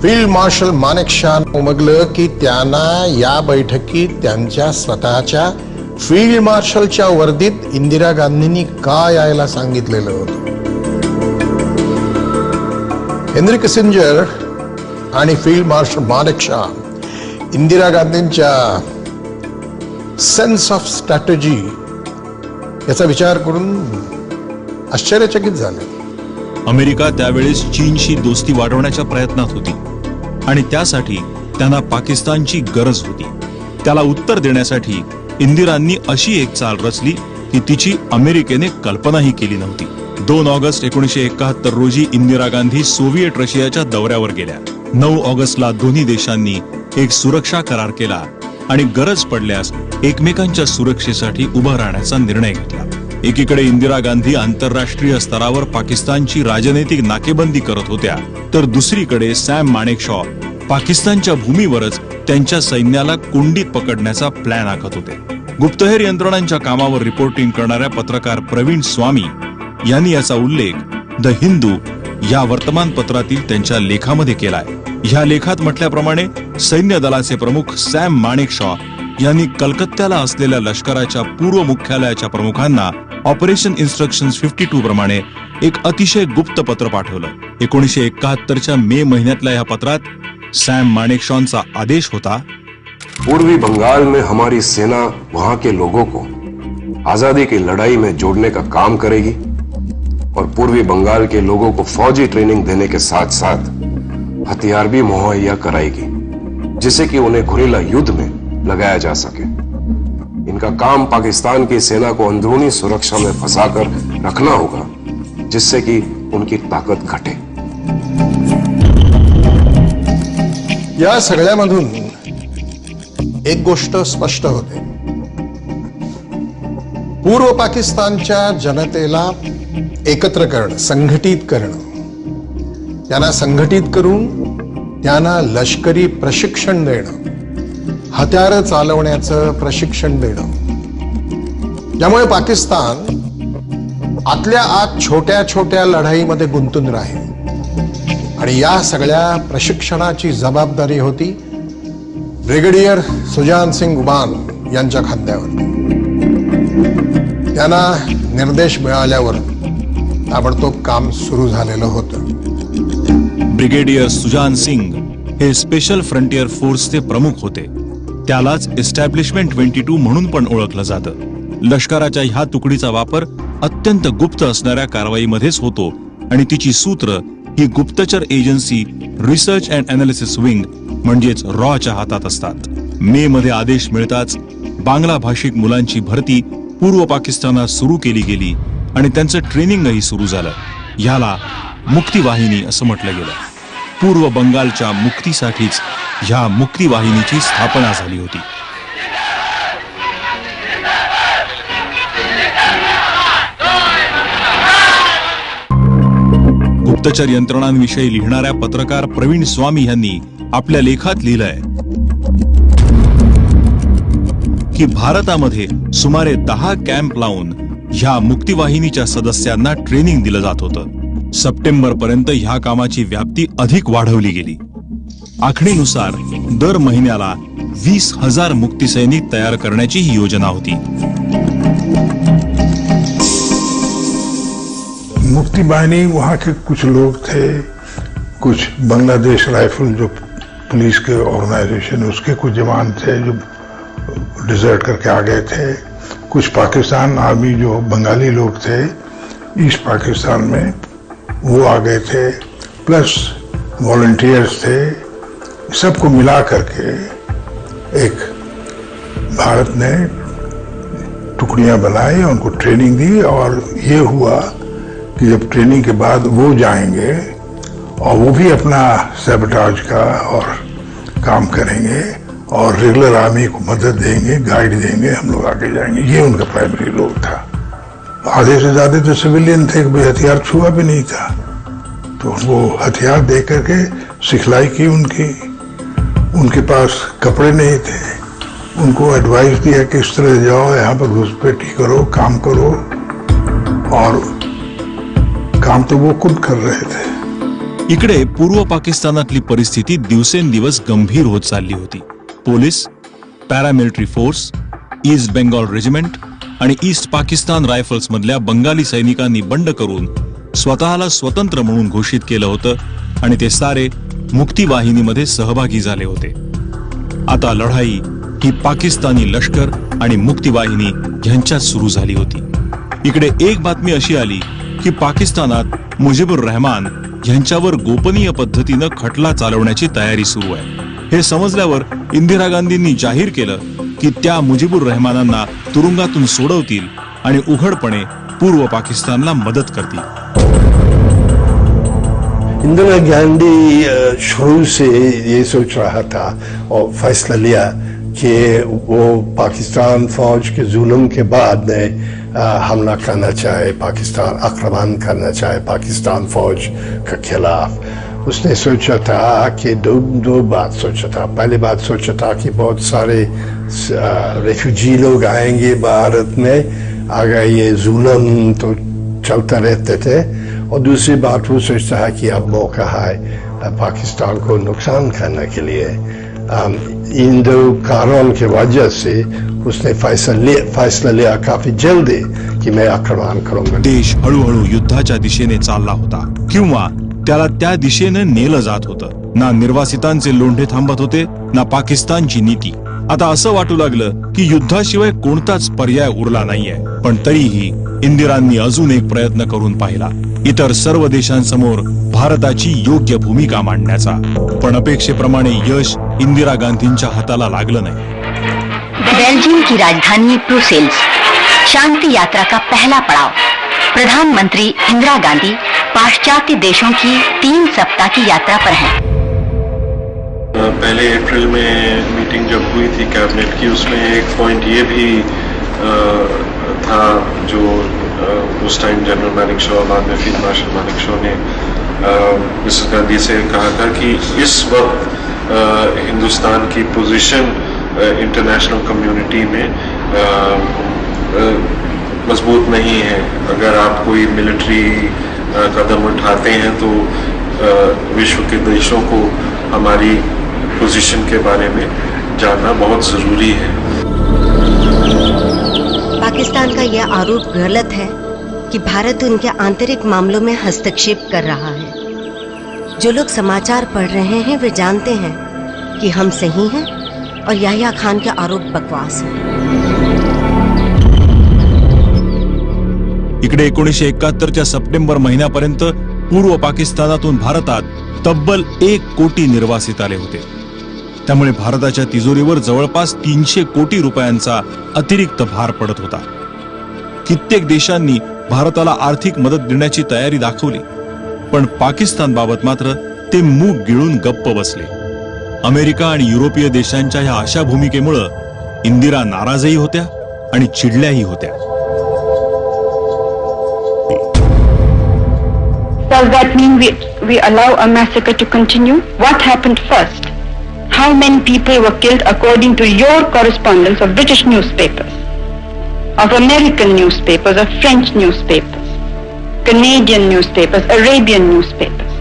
फील्ड मार्शल मानेकशॉंना उमगलं की त्यांना या बैठकीत त्यांच्या स्वतःच्या फील्ड मार्शलच्या वर्दीत इंदिरा गांधींनी का यायला सांगितलेलं होतं। हेनरी किसिंजर आणि फील्ड मार्शल मानेकशॉ इंदिरा गांधींच्या सेन्स ऑफ स्ट्रॅटेजी याचा विचार करून आश्चर्यचकित झाले। अमेरिका त्यावेळेस चीनशी दोस्ती वाढवण्याच्या प्रयत्नात होती आणि त्यासाठी त्यांना पाकिस्तानची गरज होती। त्याला उत्तर देण्यासाठी इंदिरांनी अशी एक चाल रचली की तिची अमेरिकेने कल्पनाही केली नव्हती। 2 ऑगस्ट 1971 रोजी इंदिरा गांधी सोव्हिएट रशियाच्या दौऱ्यावर गेल्या। 9 ऑगस्टला दोन्ही देशांनी एक सुरक्षा करार केला आणि गरज पडल्यास एकमेकांच्या सुरक्षेसाठी उभं राहण्याचा निर्णय घेतला। एकीकडे इंदिरा गांधी आंतरराष्ट्रीय स्तरावर पाकिस्तानची राजनैतिक नाकेबंदी करत होत्या, तर दुसरीकडे सॅम माणेकशॉ पाकिस्तानच्या भूमीवरच त्यांच्या सैन्याला कोंडीत पकडण्याचा प्लॅन आखत होते. गुप्तहेर यंत्रणांच्या कामावर रिपोर्टिंग करणाऱ्या पत्रकार प्रवीण स्वामी यांनी याचा उल्लेख द हिंदू या वर्तमानपत्रातील त्यांच्या लेखामध्ये केलाय. ह्या लेखात म्हटल्याप्रमाणे सैन्य दलाचे प्रमुख सॅम माणेकशॉ यांनी कलकत्त्याला असलेल्या लष्कराच्या पूर्व मुख्यालयाच्या प्रमुखांना ऑपरेशन इन्स्ट्रक्शन्स 52 प्रमाणे एक अतिशय गुप्त पत्र पाठवलं. 1971च्या मे महिन्यातल्या या पत्रात सॅम माणेकशॉंचा आदेश होता, पूर्वी बंगाल में हमारी सेना वहां के लोगों को आजादी की लड़ाई में जोड़ने का काम करेगी और पूर्वी बंगाल के लोगों को फौजी ट्रेनिंग देने के साथ साथ हथियार भी मुहैया कराएगी, जिससे कि उन्हें गुरिल्ला युद्ध में लगाया जा सके. इनका काम पाकिस्तान की सेना को अंदरूनी सुरक्षा में फंसाकर रखना होगा, जिससे कि उनकी ताकत घटे. या सगळ्यामधून एक गोष्ट स्पष्ट होते. पूर्व पाकिस्तानच्या जनतेला एकत्र करणं, संघटित करणं, त्यांना संघटित करून त्यांना लष्करी प्रशिक्षण देणं, हत्यार चालवण्याचं प्रशिक्षण देणं, यामुळे पाकिस्तान आतल्या आत छोट्या छोट्या लढाईमध्ये गुंतून राहील. आणि या सगळ्या प्रशिक्षणाची जबाबदारी होती ब्रिगेडियर सुजान सिंग उबान यांच्या खांद्यावर. त्यांना निर्देश मिळाल्यावर ताबडतोब काम सुरू झालेलं होतं. ब्रिगेडियर सुजान सिंग हे स्पेशल फ्रंटियर फोर्सचे प्रमुख होते. त्यालाच एस्टॅब्लिशमेंट 22 म्हणून पण ओळखलं जातं. लष्कराच्या ह्या तुकडीचा वापर अत्यंत गुप्त असणाऱ्या कारवाईमध्येच होतो आणि तिची सूत्र ही गुप्तचर agency research and analysis wing म्हणजेच रॉच्या हातात असतात. मे मध्ये आदेश मिळताच बांगला भाषिक मुलांची भरती पूर्व पाकिस्तानात सुरू केली गेली आणि त्यांचं ट्रेनिंगही सुरू झालं. ह्याला मुक्तिवाहिनी असं म्हटलं गेलं. पूर्व बंगालच्या मुक्तीसाठीच ह्या मुक्तिवाहिनीची स्थापना झाली होती. गुप्तचर यंत्रणांविषयी लिहिणाऱ्या पत्रकार प्रवीण स्वामी यांनी आपल्या लेखात लिहिलंय की भारतामध्ये सुमारे 10 कॅम्प लावून ह्या मुक्तिवाहिनीच्या सदस्यांना ट्रेनिंग दिलं जात होतं. सप्टेंबर पर्यंत ह्या कामाची व्याप्ती अधिक वाढवली गेली. आखणीनुसार दर महिन्याला 20,000 मुक्तिसैनिक तयार करण्याची ही योजना होती. मुक्ति बाहिनी वहाँ के कुछ लोग थे, कुछ बांग्लादेश राइफल जो पुलिस के ऑर्गेनाइजेशन उसके कुछ जवान थे जो डिजर्ट करके आ गए थे, कुछ पाकिस्तान आर्मी जो बंगाली लोग थे ईस्ट पाकिस्तान में वो आ गए थे, प्लस वॉलंटियर्स थे. सबको मिला करके एक भारत ने टुकड़ियां बनाई, उनको ट्रेनिंग दी और ये हुआ कि जब ट्रेनिंग के बाद वो जाएंगे और वो भी अपना सैबोटाज का और काम करेंगे और रेगुलर आर्मी को मदद देंगे, गाइड देंगे, हम लोग आगे जाएंगे. ये उनका प्राइमरी रोल था. आधे से ज्यादा तो सिविलियन थे, कोई हथियार छुआ भी नहीं था, तो वो हथियार दे करके सिखलाई की उनकी. उनके पास कपड़े नहीं थे, उनको एडवाइस दिया कि इस तरह जाओ, यहाँ पर घुसपैठी करो, काम करो, और काम तो वो खुद कर रहे थे. इकडे पूर्व पाकिस्तानातली परिस्थिती दिवसेंदिवस गंभीर होत चालली होती. Police, paramilitary force, east Bengal regiment आणि ईस्ट पाकिस्तान रायफल्स मधल्या बंगाली सैनिकांनी बंड करून स्वतःला स्वतंत्र म्हणून घोषित केलं होतं आणि ते सारे मुक्तिवाहिनीमध्ये सहभागी झाले होते. आता लढाई ही पाकिस्तानी लष्कर आणि मुक्तिवाहिनी यांच्यात सुरू झाली होती. इकडे एक बातमी अशी आली की पाकिस्तानात मुजीबुर रहमान यांच्यावर गोपनीय पद्धतीनं खटला चालवण्याची तयारी सुरू आहे. हे समजल्यावर इंदिरा गांधींनी जाहीर केलं की त्या मुजीबुर रहमानांना तुरुंगातून सोडवतील आणि उघडपणे पूर्व पाकिस्तानला मदत करतील. इंदिरा गांधी शुरू से ये सोच रहा था और फैसला लिया कि वो पाकिस्तान फौज के जुल्म के बाद हमला करना चाहे, पाकिस्तान आक्रमण करना चाहे पाकिस्तान फौज के खिलाफ। उसने सोचा था कि दो बात सोचा था। पहली बात सोचा था कि बहुत सारे रेफ्यूजी लोग आएंगे भारत में, अगर ये जुल्म तो चलता रहते थे। और दूसरी बात वो सोचता है कि अब मौका है पाकिस्तान को नुकसान करने के लिए। इन दो कारणों की वजह से उसने फैसला लिया काफी जल्दी कि मैं आक्रमण करूंगा। देश हळूहळू युद्धाच्या दिशेने चालला होता किंवा त्याला त्या दिशेने नेलं जात होतं। ना निर्वासितांचे लोंढे थांबत होते, ना पाकिस्तानची नीती। आता असं वाटू लागलं की युद्धाशिवाय कोणताच पर्याय उरला नाहीये। पण तरीही इंदिरांनी अजून एक प्रयत्न करून पाहिला, इतर सर्व देशांसमोर भारताची योग्य भूमिका मांडण्याचा। पण अपेक्षेप्रमाणे यश इंदिरा गांधींच्या हाताला लागलं नाही। बेल्जियम की राजधानी ब्रुसेल्स, शांति यात्रा का पहला पड़ाव। प्रधानमंत्री इंदिरा गांधी पाश्चात्य देशों की 3 सप्ताह की यात्रा पर हैं। पहले अप्रैल में मीटिंग जब हुई थी कैबिनेट की, उसमें एक पॉइंट ये भी था जो उस टाइम जनरल मानेकशॉ, बाद में फील्ड मार्शल मानेकशॉ ने मिसेस गांधी से कहा था कि इस वक्त हिंदुस्तान की पोजीशन इंटरनेशनल कम्युनिटी में मजबूत नहीं है। अगर आप कोई मिलिट्री कदम उठाते हैं तो विश्व के देशों को हमारी पोजीशन के बारे में जानना बहुत जरूरी है। पाकिस्तान का यह आरोप गलत है कि भारत उनके आंतरिक मामलों में हस्तक्षेप कर रहा है। जो लोग समाचार पढ़ रहे हैं वे जानते हैं कि हम सही हैं और याह्या खान के आरोप बकवास हैं। इकडे 1971च्या सप्टेंबर महिन्यापर्यंत पूर्व पाकिस्तानातून भारतात तब्बल 1 कोटी निर्वासित आले होते। त्यामुळे भारताच्या तिजोरीवर जवळपास 300 कोटी रुपयांचा अतिरिक्त भार पडत होता। कित्येक देशांनी भारताला आर्थिक मदत देण्याची तयारी दाखवली, पण पाकिस्तान बाबत मात्र ते मूग गिळून गप्प बसले। अमेरिका आणि युरोपीय देशांच्या ह्या अशा भूमिकेमुळे इंदिरा नाराजही होत्या आणि चिडल्याही होत्या। Does that mean we allow a massacre to continue? What happened first? How many people were killed according to your correspondence of British newspapers, of American newspapers, of French newspapers, Canadian newspapers, Arabian newspapers?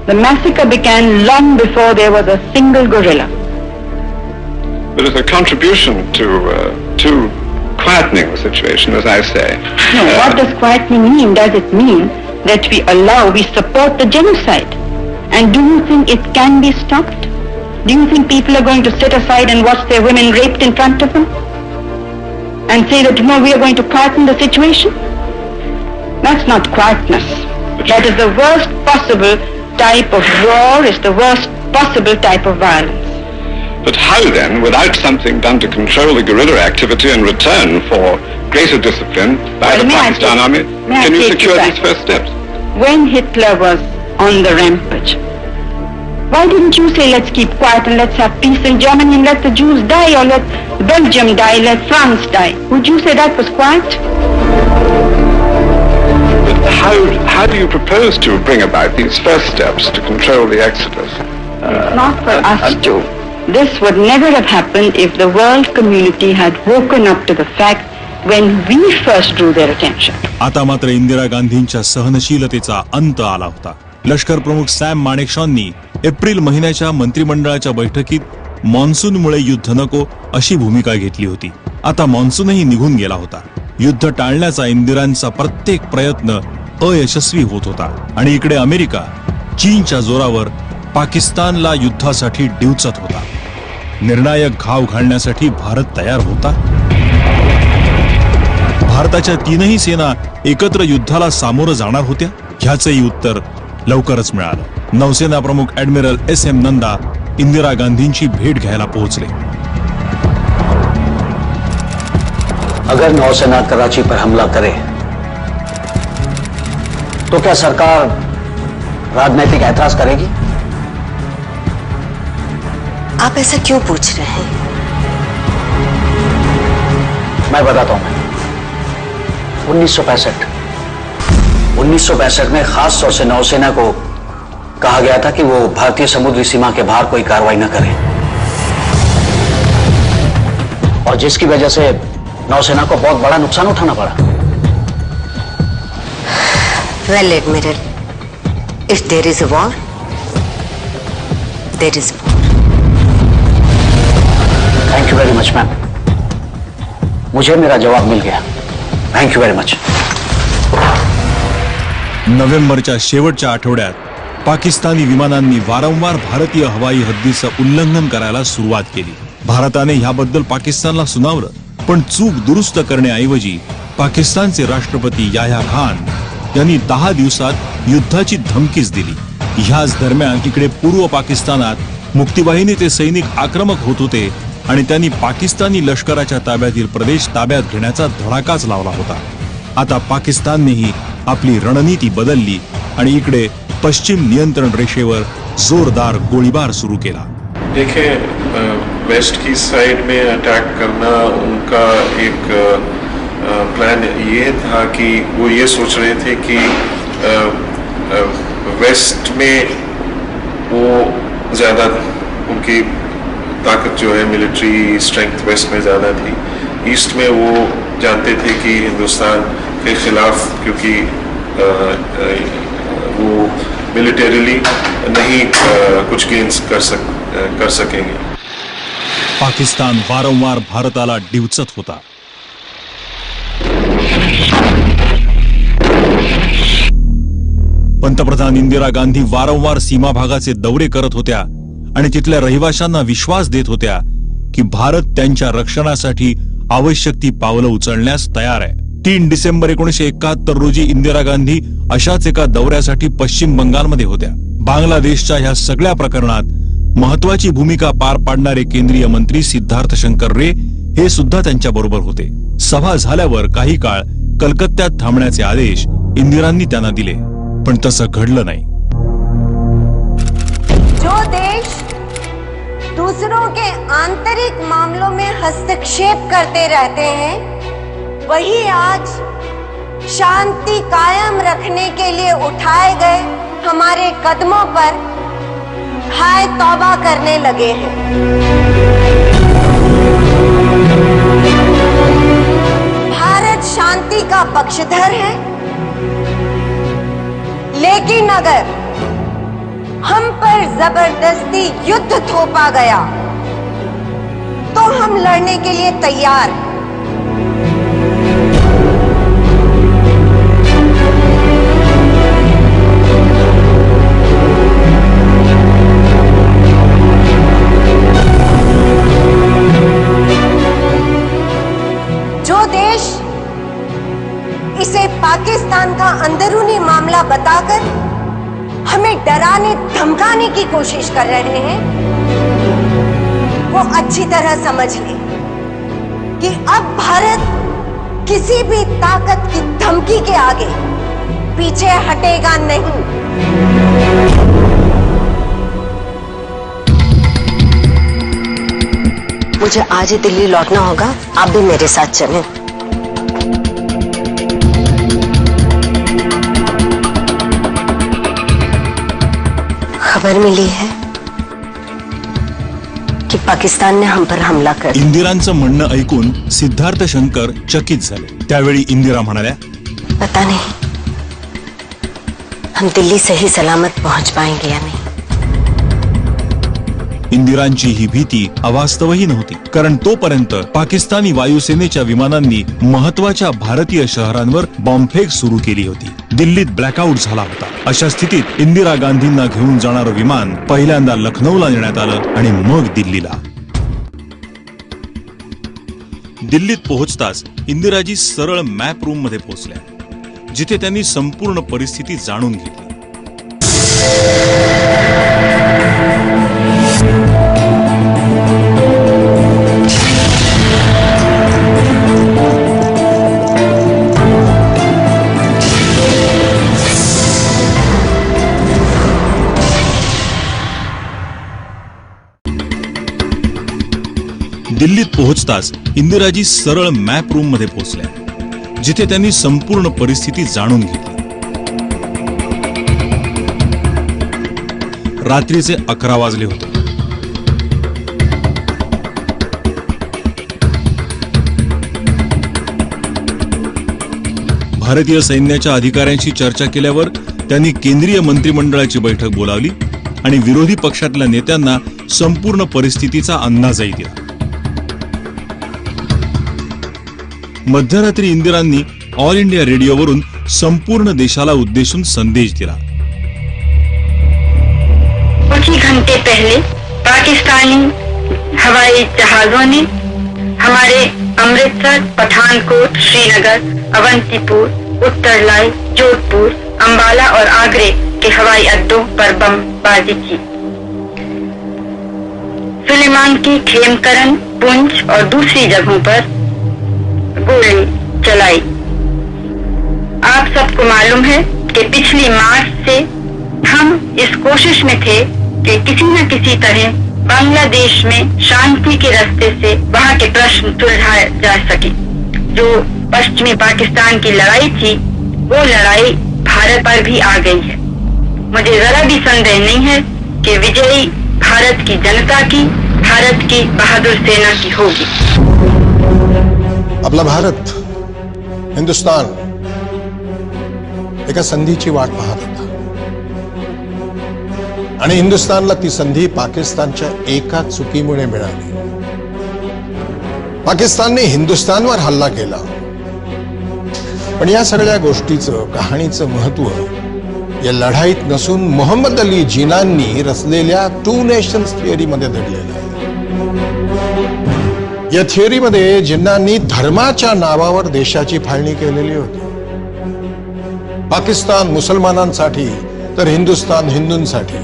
The massacre began long before there was a single guerrilla. But it's a contribution to quietening the situation, as I say. No, what does quietening mean? Does it mean that we support the genocide? And do you think it can be stopped? Do you think people are going to sit aside and watch their women raped in front of them? And say that, no, we are going to quieten the situation? That's not quietness. That is the worst possible type of war, is the worst possible type of violence. But how then, without something done to control the guerrilla activity in return for greater discipline by the Pakistan army, can you secure these first steps? When Hitler was on the rampage, why didn't you say, let's keep quiet and let's have peace in Germany and let the Jews die, or let Belgium die, let France die? Would you say that was quiet? But how do you propose to bring about these first steps to control the exodus? It's not for us to. This would never have happened if the world community had woken up to the fact when we first drew their attention. आता मात्र इंदिरा गांधींच्या सहनशीलतेचा अंत आला होता। लष्कर प्रमुख Sam माणेकशॉंनी April महिन्याच्या मंत्रिमंडळाच्या बैठकीत मॉन्सूनमुळे युद्ध नको अशी भूमिका घेतली होती। आता मॉन्सूनही निघून गेला होता। युद्ध टाळण्याचा इंदिरांचा प्रत्येक प्रयत्न अयशस्वी होत होता आणि इकडे अमेरिका चीनच्या जोरावर पाकिस्तानला युद्धासाठी डिवचत होता। निर्णायक घाव घालण्यासाठी भारत तयार होता। भारताच्या 3ही सेना एकत्र युद्धाला सामोरं जाणार होत्या। ह्याचंही उत्तर लवकरच मिळालं। नौसेना प्रमुख ऍडमिरल SM नंदा इंदिरा गांधींची भेट घ्यायला पोहोचले। अगर नौसेना कराची पर हमला करे तो क्या सरकार राजनीतिक ऐतराज करेगी? आप ऐसा क्यों पूछ रहे हैं? मैं बताता हूं। 1965 में खास तौर से नौसेना को कहा गया था कि वो भारतीय समुद्री सीमा के बाहर कोई कार्रवाई न करे, और जिसकी वजह से नौसेना को बहुत बड़ा नुकसान उठाना पड़ा। Well, Admiral, if there is a war, there is a war. Thank you very much ma'am, मुझे मेरा जवाब mill Gaya. Thank you very much. नोव्हेंबरच्या शेवटच्या आठवड्यात पाकिस्तानी विमानांनी वारंवार भारतीय हवाई हद्दीचं उल्लंघन करायला सुरुवात केली। भारताने याबद्दल पाकिस्तानला सुनावलं, पण चूक दुरुस्त करण्याऐवजी पाकिस्तानचे राष्ट्रपती याह्या खान यांनी 10 दिवसात युद्धाची धमकीच दिली। ह्याच दरम्यान इकडे पूर्व पाकिस्तानात मुक्तिवाहिनीचे सैनिक आक्रमक होत होते आणि त्यांनी पाकिस्तानी लष्कराच्या ताब्यातील प्रदेश ताब्यात घेण्याचा धडाकाच लावला होता। आता पाकिस्ताननेही आपली रणनीती बदलली आणि इकडे पश्चिम नियंत्रण रेषेवर जोरदार गोळीबार सुरू केला। देखिए, वेस्ट की साइड में अटैक करना उनका एक प्लान ये था कि वो ये सोच रहे थे कि वेस्ट में वो ज़्यादा उनकी ताकत जो है मिलिट्री स्ट्रेंथ वेस्ट में ज़्यादा थी। ईस्ट में वो जानते थे कि हिंदुस्तान के खिलाफ, क्योंकि वो मिलिटरीली नहीं कुछ गेन्स कर सकेंगे। पाकिस्तान वारंवार भारताला डिवचत होता। पंतप्रधान इंदिरा गांधी वारंवार सीमा भागाचे दौरे करत होत्या आणि तिथल्या रहिवाशांना विश्वास देत होत्या की भारत त्यांच्या रक्षणासाठी आवश्यक ती पावलं उचलण्यास तयार आहे। 3 डिसेंबर 1971 रोजी इंदिरा गांधी अशाच एका दौऱ्यासाठी पश्चिम बंगालमध्ये होत्या। बांगलादेशच्या ह्या सगळ्या प्रकरणात महत्वाची भूमिका पार पाडणारे केंद्रीय मंत्री सिद्धार्थ शंकर रे हे सुद्धा त्यांच्या बरोबर होते। सभा झाल्यावर काही काळ कलकत्त्यात थांबण्याचे आदेश इंदिरांनी त्यांना दिले, पण तसं घडलं नाही। जो देश दूसरों के आंतरिक मामलों में हस्तक्षेप करते रहते हैं, वही आज शांति कायम रखने के लिए उठाए गए हमारे कदमों पर हाय तौबा करने लगे हैं। भारत शांति का पक्षधर है, लेकिन अगर हम पर जबरदस्ती युद्ध थोपा गया तो हम लड़ने के लिए तैयार हैं। जो देश इसे पाकिस्तान का अंदरूनी मामला बताकर हमें डराने धमकाने की कोशिश कर रहे हैं, वो अच्छी तरह समझ ले कि अब भारत किसी भी ताकत की धमकी के आगे पीछे हटेगा नहीं। मुझे आज ही दिल्ली लौटना होगा, आप भी मेरे साथ चलें। खबर मिली है की पाकिस्तान ने हम पर हमला कर। इंदिरांचं म्हणणं ऐकून सिद्धार्थ शंकर चकित झाले। त्यावेळी इंदिरा म्हणाल्या, पता नहीं हम दिल्ली सही सलामत पहुंच पाएंगे या नहीं। इंदिरांची ही भीती अवास्तवही नव्हती, कारण तोपर्यंत पाकिस्तानी वायुसेनेच्या विमानांनी महत्वाच्या भारतीय शहरांवर बॉम्बफेक सुरू केली होती। दिल्लीत ब्लॅकआउट झाला होता। अशा स्थितीत इंदिरा गांधींना घेऊन जाणारं विमान पहिल्यांदा लखनौला नेण्यात आलं आणि मग दिल्लीला। दिल्लीत पोहोचताच इंदिराजी सरळ मॅप रूम मध्ये पोहोचल्या, जिथे त्यांनी संपूर्ण परिस्थिती जाणून घेतली। दिल्लीत पोहोचताच इंदिराजी सरळ मॅप रूम मध्ये पोहोचल्या, जिथे त्यांनी संपूर्ण परिस्थिती जाणून घेतली. रात्रीचे 11 वाजले होते. भारतीय सैन्याच्या अधिकाऱ्यांशी चर्चा केल्यावर त्यांनी केंद्रीय मंत्रिमंडळाची बैठक बोलावली आणि विरोधी पक्षातल्या नेत्यांना संपूर्ण परिस्थितीचा अंदाजही दिला. मध्यरात्री इंदिरांनी ऑल इंडिया रेडिओवरून संपूर्ण देशाला उद्देशून संदेश दिला. कुछ ही घंटे पहले पाकिस्तानी हवाई जहाजों ने हमारे अमृतसर, पठानकोट, श्रीनगर, अवंतीपुर, उत्तरलाई, जोधपुर, अंबाला और आगरे के हवाई अड्डों पर बमबाजी की. सुलेमान की खेमकरन, पुंछ और दूसरी जगहों पर गोली चलाई. आप सबको मालूम है कि पिछली मार्च से हम इस कोशिश में थे कि किसी न किसी तरह बांग्लादेश में शांति के रास्ते से वहाँ के प्रश्न सुलझाए जा सके. जो पश्चिमी पाकिस्तान की लड़ाई थी, वो लड़ाई भारत पर भी आ गई है. मुझे जरा भी संदेह नहीं है कि विजयी भारत की जनता की, भारत की बहादुर सेना की होगी. आपला भारत, हिंदुस्तान एका संधीची वाट पाहत होता आणि हिंदुस्थानला ती संधी पाकिस्तानच्या एका चुकीमुळे मिळाली. पाकिस्तानने हिंदुस्थानवर हल्ला केला, पण या सगळ्या गोष्टीचं, कहाणीचं महत्व या लढाईत नसून मोहम्मद अली जिनांनी रचलेल्या 2 नेशन्स थिअरीमध्ये दडलेलं आहे. या थिअरीमध्ये जिन्नांनी धर्माच्या नावावर देशाची फाळणी केलेली होती. पाकिस्तान मुसलमानांसाठी तर हिंदुस्थान हिंदूंसाठी.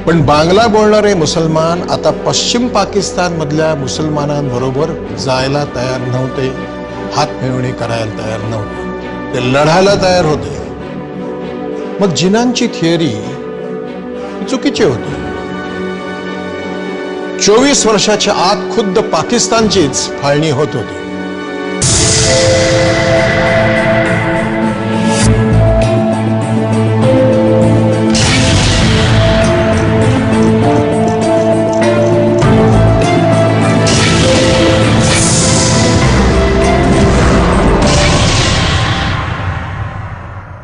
पण बांगला बोलणारे मुसलमान आता पश्चिम पाकिस्तान मधल्या मुसलमानांबरोबर जायला तयार नव्हते, हातमिळवणी करायला तयार नव्हते, ते लढायला तयार होते. मग जिनांची थिअरी चुकीची होती. 24 वर्षाच्या आत खुद्द पाकिस्तानचीच फाळणी होत होती.